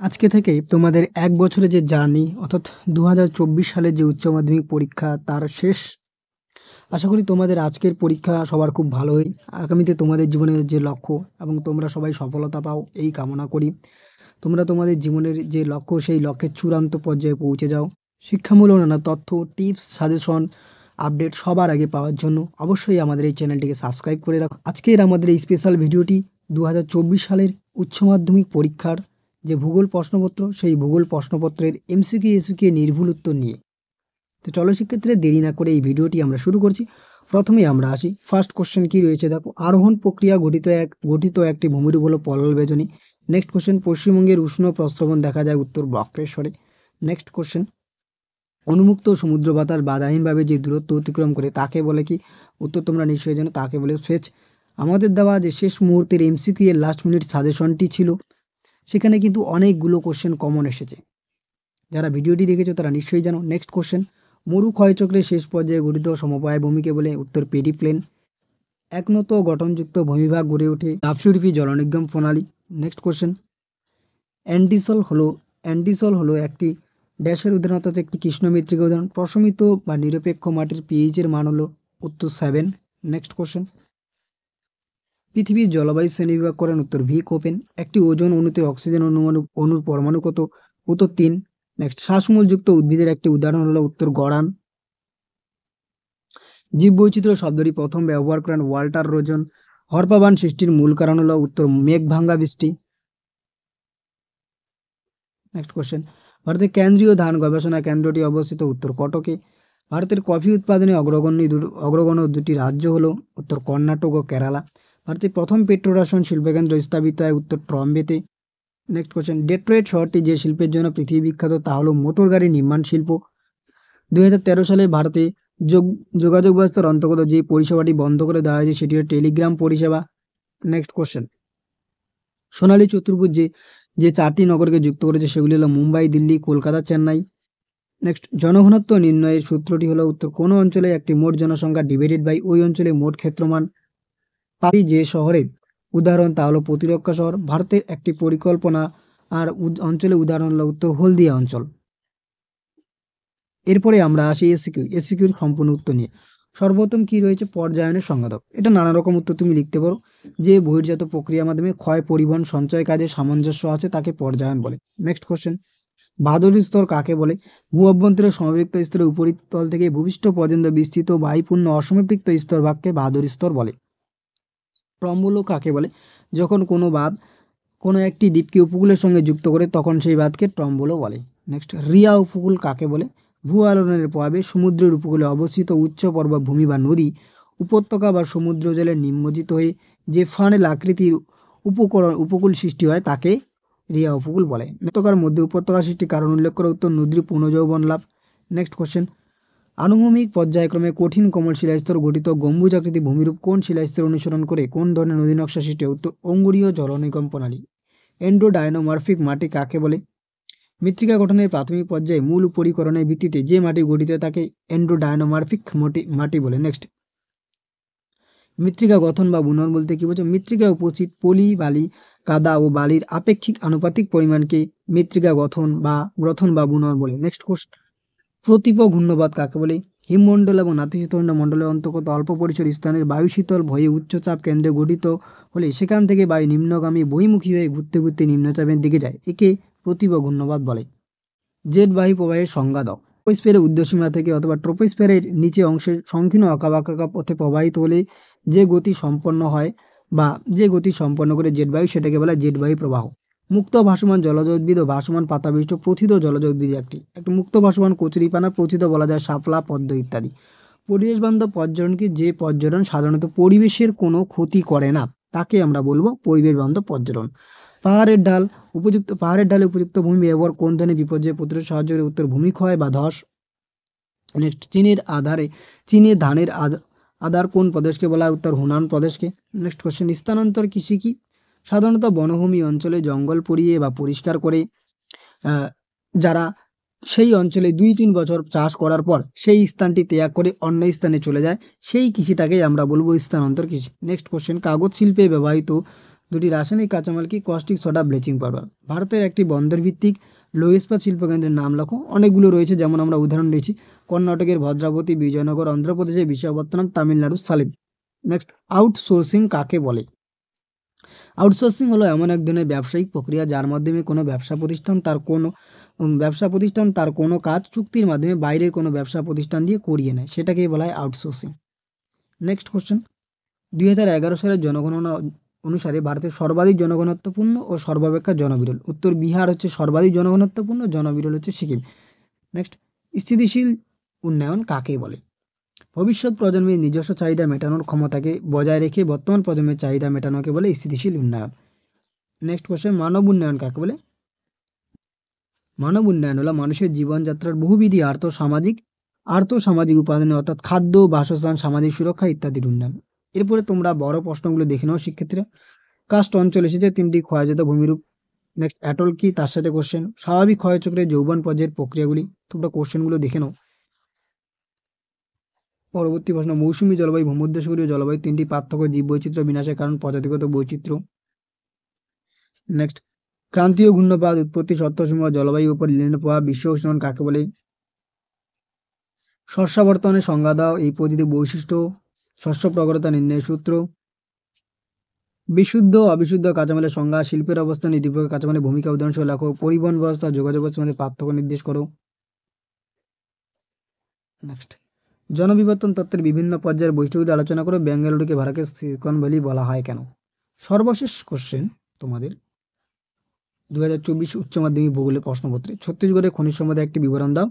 আজকে থেকে তোমাদের ১ বছরের যে জার্নি অর্থাৎ ২০২৪ সালের যে উচ্চ মাধ্যমিক পরীক্ষা তার শেষ। আশা করি তোমাদের আজকের পরীক্ষা সবার খুব ভালো হয়। আগামীতে তোমাদের জীবনের যে লক্ষ্য এবং তোমরা সবাই সফলতা পাও এই কামনা করি। তোমরা তোমাদের জীবনের যে লক্ষ্য সেই লক্ষ্যের চূড়ান্ত পর্যায়ে পৌঁছে যাও। শিক্ষামূলক নানা তথ্য, টিপস, সাজেশন, আপডেট সবার আগে পাওয়ার জন্য অবশ্যই আমাদের এই চ্যানেলটিকে সাবস্ক্রাইব করে রাখো। আজকের আমাদের এই স্পেশাল ভিডিওটি ২০২৪ সালের উচ্চ মাধ্যমিক পরীক্ষার যে ভূগোল প্রশ্নপত্র সেই ভূগোল প্রশ্নপত্রের এমসিকিউ এসকিউ নির্ভুল উত্তর নিয়ে। তো চলো শিক্ষার্থীরা দেরি না করে এই ভিডিওটি আমরা শুরু করছি। প্রথমে আমরা আসি ফার্স্ট কোশ্চেন কি রয়েছে দেখো, আরোহণ প্রক্রিয়া গঠিত একটি ভূমিরূপ হলো পলল বেজনী। নেক্সট কোশ্চেন, পশ্চিমবঙ্গের উষ্ণ প্রস্রবণ দেখা যায় উত্তর বক্রেশ্বরে। নেক্সট কোশ্চেন, উন্মুক্ত সমুদ্র বাতাস বাধাহীনভাবে যে দূরত্ব অতিক্রম করে তাকে বলে কি? উত্তর তোমরা নিশ্চয়ই জানো, তাকে বলে সেচ। আমাদের দেওয়া যে শেষ মুহূর্তের এমসিকিউ এর লাস্ট মিনিট সাজেশনটি ছিল, সেখানে কিন্তু অনেকগুলো কোশ্চেন কমন এসেছে। যারা ভিডিওটি দেখেছো তারা নিশ্চয়ই জানো। নেক্সট কোশ্চেন, মরু ক্ষয়চক্রের শেষ পর্যায়ে গঠিত সমবায় ভূমিকে বলে? উত্তর পেডিপ্লেন। একনত গঠনযুক্ত ভূমিভাগ গড়ে ওঠে লাফিউরিপি জলনিগম প্রণালী। নেক্সট কোশ্চেন, অ্যান্ডিসল হলো একটি ড্যাশের উদাহরণ অর্থাৎ একটি কৃষ্ণমৃত্তিকা উদাহরণ। প্রশমিত বা নিরপেক্ষ মাটির পিএইচ এর মান হলো? উত্তর 7। নেক্সট কোশ্চেন, পৃথিবীর জলবায়ু শ্রেণীবিভাগ করেন? উত্তর ভি কোপেন। একটি ওজন অণুতে অক্সিজেন অণুর পরমাণু কত? উত্তর 3। নেক্সট, শ্বাসমূলযুক্ত উদ্ভিদের একটি উদাহরণ হলো? উত্তর গড়ান। জীববৈচিত্র্য শব্দটি প্রথম ব্যবহার করেন ওয়াল্টার রোজন। হরপাবান সৃষ্টির মূল কারণ হলো? উত্তর মেঘভাঙ্গা বৃষ্টি। নেক্সট কোশ্চেন, ভারতের কেন্দ্রীয় ধান গবেষণা কেন্দ্রটি অবস্থিত? উত্তর কটকে। ভারতের কফি উৎপাদনে অগ্রগণ্য দুটি রাজ্য হলো? উত্তর কর্ণাটক ও কেরালা। ভারতের প্রথম পেট্রোরাসায়ন শিল্পকেন্দ্র স্থাপিত হয়? উত্তর ট্রম্বেতে। নেক্সট কোশ্চেন, ডেট্রয়েট শহরটি যে শিল্পের জন্য পৃথিবী বিখ্যাত তা হলো মোটর গাড়ি নির্মাণ শিল্প। 2013 সালে ভারতে যোগাযোগ ব্যবস্থার অন্তর্গত যে পরিষেবাটি বন্ধ করে দেওয়া হয়েছে সেটি হলো টেলিগ্রাম পরিষেবা। নেক্সট কোশ্চেন, সোনালী চতুর্ভুজ যে 4টি নগরকে যুক্ত করেছে সেগুলি হলো মুম্বাই, দিল্লি, কলকাতা, চেন্নাই। নেক্সট, জনঘনত্ব নির্ণয়ের সূত্রটি হলো? উত্তর কোনো অঞ্চলে একটি মোট জনসংখ্যা ডিভাইডেড বাই ওই অঞ্চলে মোট ক্ষেত্রমান। পারি যে শহরের উদাহরণ তা হলো প্রতিরক্ষা শহর। ভারতের একটি পরিকল্পনা আর অঞ্চলের উদাহরণ হলো উত্তর হলদিয়া অঞ্চল। এরপরে আমরা আসি এসিকিউর সম্পূর্ণ উত্তর নিয়ে। সর্বপ্রথম কি রয়েছে? পর্যায়নের সংজ্ঞা দাও। এটা নানা রকম উত্তর তুমি লিখতে পারো। যে বহির্জাত প্রক্রিয়ার মাধ্যমে ক্ষয়, পরিবহন, সঞ্চয় কাজে সামঞ্জস্য আছে তাকে পর্যায়ন বলে। নেক্সট কোশ্চেন, বাদুড় স্তর কাকে বলে? ভূ অভ্যন্তরের সমবৃত্ত স্তরের উপরিতল থেকে ভূপৃষ্ঠ পর্যন্ত বিস্তৃত বায়ুপূর্ণ অসমবৃত্ত স্তর ভাগকে বাদুড় স্তর বলে। ট্রম্বোলো কাকে বলে? যখন কোনো বাঁধ কোনো একটি দ্বীপকে উপকূলের সঙ্গে যুক্ত করে তখন সেই বাঁধকে ট্রম্বোলো বলে। নেক্সট, রিয়া উপকূল কাকে বলে? ভূ আলোড়নের প্রভাবে সমুদ্রের উপকূলে অবস্থিত উচ্চ পর্বতভূমি বা নদী, উপত্যকা বা সমুদ্র জলে নিমজ্জিত হয়ে যে ফানেল আকৃতির উপকূল সৃষ্টি হয় তাকে রিয়া উপকূল বলে। উপত্যকার মধ্যে উপত্যকা সৃষ্টির কারণ উল্লেখ করে? উত্তর নদীর পুনর্যৌবন লাভ। নেক্সট কোশ্চেন, আনুভূমিক পর্যায়ক্রমে কঠিন কোমল শিলাস্তর গঠিত গম্বুজাকৃতি ভূমিরূপ কোন শিলাস্তর অনুসরণ করে কোন ধরনের নদী নকশা সৃষ্টি? উত্তর অঙ্গুরীয় জলনিগম প্রণালী। এন্ডোডাইনোমরফিক মাটি কাকে বলে? মৃত্তিকা গঠনের প্রাথমিক পর্যায়ে মূল উপরিকরণের ভিত্তিতে যে মাটি গঠিত তাকে এন্ডোডাইনোমরফিক মাটি বলে। নেক্সট, মৃত্তিকা গঠন বা বুনন বলতে কি বোঝো? মৃত্তিকায় উপস্থিত পলি, বালি, কাদা ও বালির আপেক্ষিক আনুপাতিক পরিমাণকে মৃত্তিকা গঠন বা বুনন বলে। নেক্সট কোশ্চেন, প্রতীপ ঘূর্ণবাদ কাকে বলে? হিমমণ্ডল এবং নাতিশীতোষ্ণ মণ্ডলের অন্তর্গত অল্প পরিসর স্থানের বায়ু শীতল ভয়ে উচ্চচাপ কেন্দ্রে গঠিত হলে সেখান থেকে বায়ু নিম্নগামী বহিমুখী হয়ে ঘুরতে ঘুরতে নিম্নচাপের দিকে যায়, একে প্রতীপ ঘূর্ণবাদ বলে। জেটবাহী প্রবাহের সংজ্ঞা দাও। ট্রপোস্ফিয়ারের ঊর্ধ্বসীমা থেকে অথবা ট্রপোস্ফিয়ারের নিচে অংশের সংকীর্ণ আঁকাবাঁকা পথে প্রবাহিত হলে যে গতি সম্পন্ন করে জেটবায়ু সেটাকে বলা জেটবায়ু প্রবাহ। মুক্ত ভাসমান জলজ উদ্ভিদ ও ভাসমান পাতাবিশিষ্ট প্রথিত জলজ উদ্ভিদ একটি মুক্ত ভাসমান কচুরিপানা, প্রথিত বলা যায় শাপলা, পদ্ম ইত্যাদি। পরিবেশ বান্ধব পর্যটন কি? যে পর্যটন সাধারণত পরিবেশের কোনো ক্ষতি করে না তাকে আমরা বলবো পরিবেশ বান্ধব পর্যটন। পাহাড়ের ঢালে উপযুক্ত ভূমি ব্যবহার কোন ধরনের বিপর্যয় প্রতিরোধে সাহায্য করে? উত্তর ভূমিক্ষয় বা ধস। নেক্সট, চীনের ধানের আধার কোন প্রদেশকে বলা হয়? উত্তর হুনান প্রদেশকে। নেক্সট কোশ্চেন, স্থানান্তর কৃষি কি? সাধারণত বনভূমি অঞ্চলে জঙ্গল পুড়িয়ে বা পরিষ্কার করে যারা সেই অঞ্চলে 2-3 বছর চাষ করার পর সেই স্থানটি ত্যাগ করে অন্য স্থানে চলে যায় সেই কৃষিটাকেই আমরা বলবো স্থানান্তর কৃষি। নেক্সট কোশ্চেন, কাগজ শিল্পে ব্যবহৃত দুটি রাসায়নিক কাঁচামাল কি? Caustic soda, bleaching powder. ভারতের একটি বন্দর ভিত্তিক লৌহ ইস্পাত শিল্পকেন্দ্রের নাম লেখো। অনেকগুলো রয়েছে, যেমন আমরা উদাহরণ দিয়েছি কর্ণাটকের ভদ্রাবতী, বিজয়নগর, অন্ধ্রপ্রদেশের বিশাখাপত্তনম, তামিলনাড়ুর সালেম। নেক্সট, আউটসোর্সিং কাকে বলে? আউটসোর্সিং হলো এমন এক ধরনের ব্যবসায়িক প্রক্রিয়া যার মাধ্যমে কোনো ব্যবসা প্রতিষ্ঠান তার কোনো কাজ চুক্তির মাধ্যমে বাইরের কোনো ব্যবসা প্রতিষ্ঠান দিয়ে করিয়ে নেয়, সেটাকেই বলা হয় আউটসোর্সিং। নেক্সট কোশ্চেন, 2011 সালের জনগণনা অনুসারে ভারতের সর্বাধিক জনঘনত্বপূর্ণ ও সর্বাপেক্ষা জনবিরল। উত্তর বিহার হচ্ছে সর্বাধিক জনঘনত্বপূর্ণ, জনবিরল হচ্ছে সিকিম। নেক্সট, স্থিতিশীল উন্নয়ন কাকে বলে? ভবিষ্যৎ প্রজন্মের নিজস্ব চাহিদা মেটানোর ক্ষমতাকে বজায় রেখে বর্তমান প্রজন্মের চাহিদা মেটানোকে বলে স্থিতিশীল উন্নয়ন। নেক্সট কোশ্চেন, মানব উন্নয়ন কাকে বলে? মানব উন্নয়ন হলো মানুষের জীবনযাত্রার বহুবিধি আর্থ সামাজিক উপাদানে, অর্থাৎ খাদ্য, বাসস্থান, সামাজিক সুরক্ষা ইত্যাদির উন্নয়ন। এরপরে তোমরা বড় প্রশ্নগুলো দেখে নাও শিক্ষার্থীরা। কাস্ট অঞ্চল এসেছে 3টি ক্ষয়জাত ভূমিরূপ। নেক্সট, অ্যাটল কি? তার সাথে কোশ্চেন, স্বাভাবিক ক্ষয়চক্রের যৌবন পর্যায়ের প্রক্রিয়াগুলি। তোমরা কোশ্চেনগুলো দেখে নাও। পরবর্তী প্রশ্ন, মৌসুমী জলবায়ু, ভূমধ্যসাগরীয় জলবায়ু, 3টি পার্থক্য, জীববৈচিত্র্য বিনাশের কারণ, প্রজাতিগত বৈচিত্র্য। নেক্সট, ক্রান্তীয় ঘূর্ণিপাত উৎপত্তি সত্ত্বসমূহ, জলবায়ু উপর লিনেন প্রভাব, বিশ্ব উষ্ণায়ন কাকে বলে? শস্যাবর্তনের সংজ্ঞা দাও, এই পদ্ধতির বৈশিষ্ট্য, শস্য প্রগরতা নির্ণয়ের সূত্র। বিশুদ্ধ অবিশুদ্ধ কাঁচামালের সংজ্ঞা, শিল্পের অবস্থান, এই দুই প্রকার কাঁচামালের ভূমিকা উদাহরণসহ লেখো। পরিবহন ব্যবস্থা, যোগাযোগ ব্যবস্থার মধ্যে পার্থক্য নির্দেশ করো। নেক্সট, জনবিবর্তন তত্ত্বের বিভিন্ন পর্যায়ের বৈশিষ্ট্যগুলি আলোচনা করো। বেঙ্গালুরুকে ভারতের সিলিকন ভ্যালি বলা হয় কেন? সর্বশেষ কোশ্চেন তোমাদের 2024 উচ্চ মাধ্যমিক ভূগোলের প্রশ্নপত্রে ছত্তিশগড়ের খনিজ সম্পদের একটি বিবরণ দাও।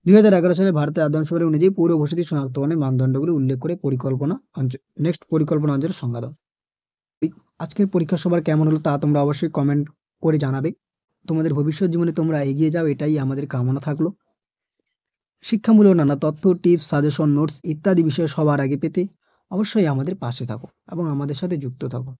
2011 সালে ভারতের আদমশুমারি অনুযায়ী পৌর বসতি শনাক্তকরণের মানদণ্ডগুলি উল্লেখ করে পরিকল্পনা অঞ্চলের সংজ্ঞা দাও। আজকের পরীক্ষা সবার কেমন হলো তা তোমরা অবশ্যই কমেন্ট করে জানাবে। তোমাদের ভবিষ্যৎ জীবনে তোমরা এগিয়ে যাও, এটাই আমাদের কামনা থাকলো। শিক্ষামূলক নানা তথ্য, টিপস, সাজেশন, নোটস ইত্যাদি বিষয়ে সবার আগে পেতে অবশ্যই আমাদের পাশে থাকো এবং আমাদের সাথে যুক্ত থাকো।